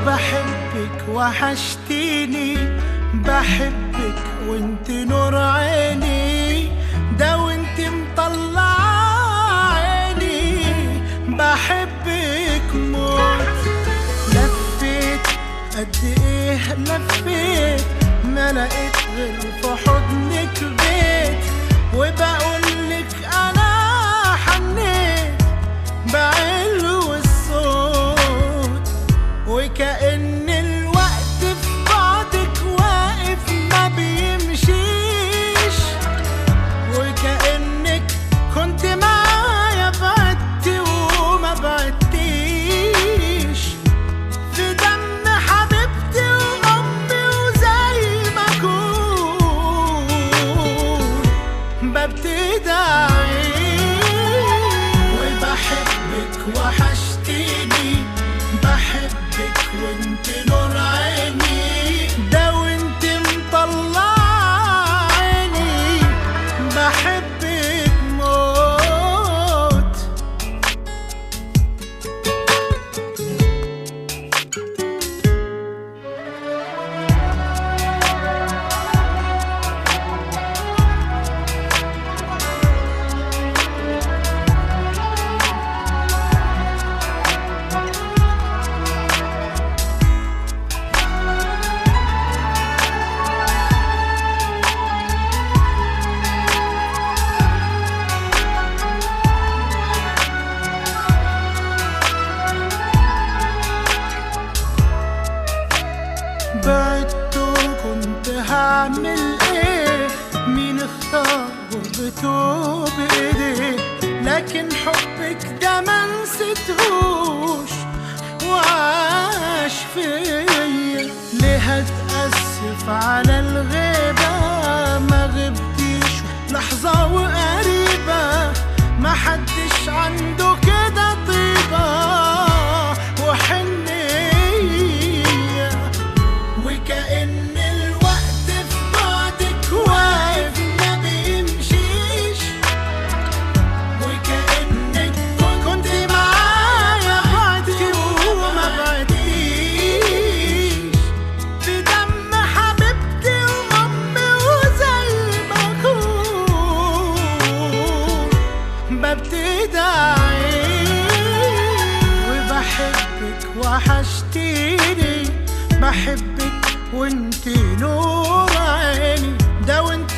بحبك وحشتيني، بحبك وانت نور عيني، ده وانت مطلع عيني، بحبك موت. لفيت قد ايه لفيت، ما لقيت غير في حضنك بيت، وبقولك انا حنيت بعلو الصوت، وكأن الوقت في بعدك واقف ما بيمشيش، وكأنك كنت معايا بعدتي وما بعدتيش، في دم حبيبتي وأمي وزي ما أكون ببتدي أعيش. وبحبك وحشتيني، بحبك وانت نور عيني، ده وانت مطلع عيني، بحبك موت. بعدت وكنت هعمل ايه، مين اختار غربته بايديه، لكن حبك ده ما نسيتهوش وعاش فيا. ليه هتأسف على الغيبة، ما غبتيش لحظة وقريبة، ما حدش عنده كده طيبة وحنية، وكأن الوقت في بعدك واقف ما بيمشيش، وكأنك كنت معايا بعدتي وما بعدتيش، في دم حبيبتي وأمي وزي ما أكون ببتدي أعيش. وبحبك وحشتيني، بحبك وانت نور عيني، ده وانت